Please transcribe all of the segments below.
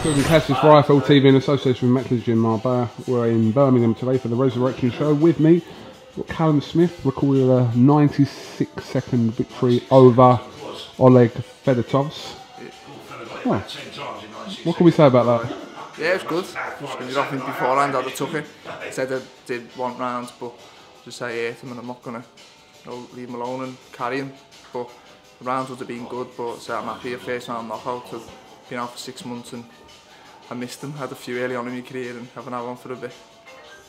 Callum and CASSIUS for IFL TV in association with Macklins Gym Marbella. We're in Birmingham today for the Resurrection Show. With me, we've got Callum Smith recorded a 96-second victory over Olegs Fedotovs. Oh. What can we say about that? Yeah, it was good. I think beforehand I'd have took it. I said I did want rounds, but just say I ate him and I'm not going to leave him alone and carry him. But the rounds would have been good, but so I'm happy a first round knockout. I've been out for 6 months and I missed him. I had a few early on in my career and haven't had one for a bit.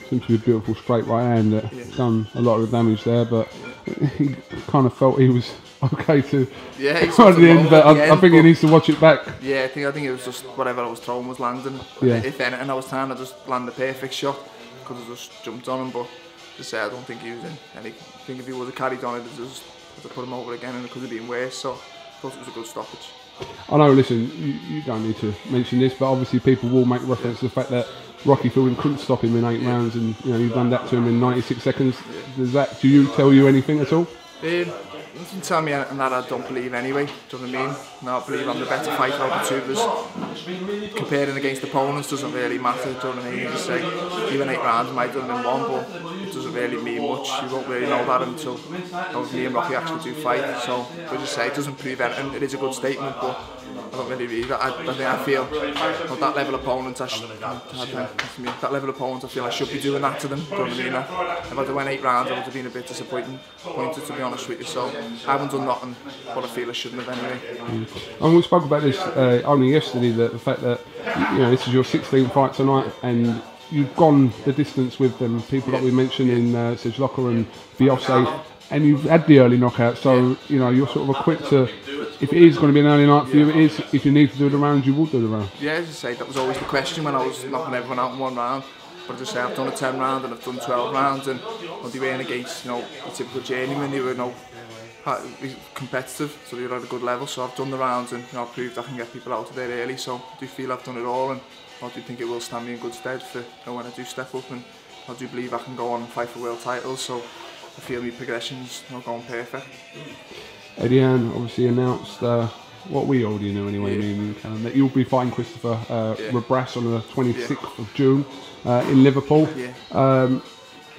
Seems to be a beautiful straight right hand that done a lot of the damage there, but he kind of felt he was okay to at the end, but I think he needs to watch it back. Yeah, I think it was just whatever I was throwing was landing. Yeah. If anything I was trying to just land the perfect shot because I just jumped on him, but just say I don't think he was in any. I think if he would have carried on, it just would have put him over again and it could have been worse. So I thought it was a good stoppage. I know, listen, you don't need to mention this, but obviously people will make reference to the fact that Rocky Fielding couldn't stop him in 8 rounds, and you've done that to him in 96 seconds. Do you tell you anything at all? Nothing tell me anything that I don't believe anyway, do you know what I mean? No, I believe I'm the better fighter out of the two of us. Comparing against opponents doesn't really matter, do you know what I mean? You just say, even 8 rounds might have done in one, but it doesn't really mean much. You won't really know that until me and Rocky actually do fight. So, I just say, it doesn't prove anything. It is a good statement, but I don't really read that. I feel that level of opponents, that level of opponents, I feel I should be doing that to them, do you know what I mean? If I'd went 8 rounds, I would have been a bit disappointed, to be honest with you. So, I haven't done nothing, but I feel I shouldn't have anyway. And we spoke about this only yesterday, the fact that this is your 16th fight tonight, and you've gone the distance with them. People that we mentioned in Sejloka and Biose, and you've had the early knockout. So you're sort of equipped to. If it is going to be an early night for you, it is. If you need to do the rounds, you will do the rounds. Yeah, as I say, that was always the question when I was knocking everyone out in 1 round. But as I say, I've done a 10 round and I've done 12 rounds, and they weren't against the typical journeyman. They were competitive, so they were at a good level. So I've done the rounds and I've proved I can get people out of there early. So I do feel I've done it all, and I do think it will stand me in good stead for when I do step up, and I do believe I can go on and fight for world titles. So I feel my progression's not going perfect. Eddie Hearn obviously announced what we already knew anyway, me and Callum, that you'll be fighting Christopher Rabras on the 26th of June in Liverpool.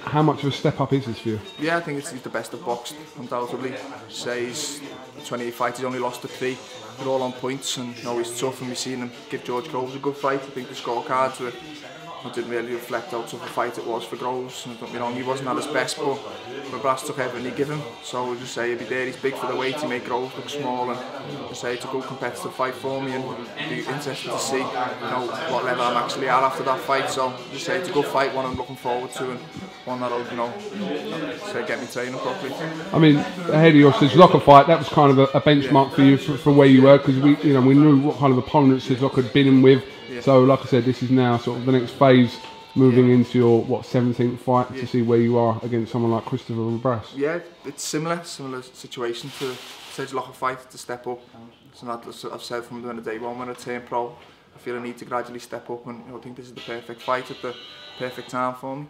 How much of a step up is this for you? Yeah, I think he's the best of boxed, undoubtedly. Say he's 28 fights, he's only lost to 3. They're all on points, and he's tough, and we've seen him give George Groves a good fight. I think the scorecards didn't really reflect how tough a fight it was for Groves. And don't get me wrong, he wasn't at his best, but Rabras took everything he gave him. So we'll just say he'll be there, he's big for the weight, he made Groves look small, and just say it's a good competitive fight for me, and it'll be interesting to see what level I'm actually at after that fight. So just say it's a good fight, one I'm looking forward to, and one that'll say get me training properly. I mean, ahead of your Sejloka fight, that was kind of a benchmark for you for where you were, because we knew what kind of opponents Sejloka had been in with. So, like I said, this is now sort of the next phase, moving into your 17th fight to see where you are against someone like Christopher Rabras. Yeah, it's similar situation to Sejloka fight to step up. So that I've said from the day one when I turned pro, I feel I need to gradually step up, and I think this is the perfect fight at the perfect time for me.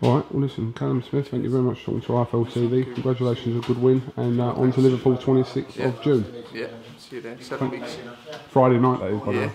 Alright, well listen, Callum Smith, thank you very much for talking to IFL TV. Congratulations, a good win, and on to Liverpool 26th of June. Yeah, see you there, 7 weeks. Friday night that is, by the way.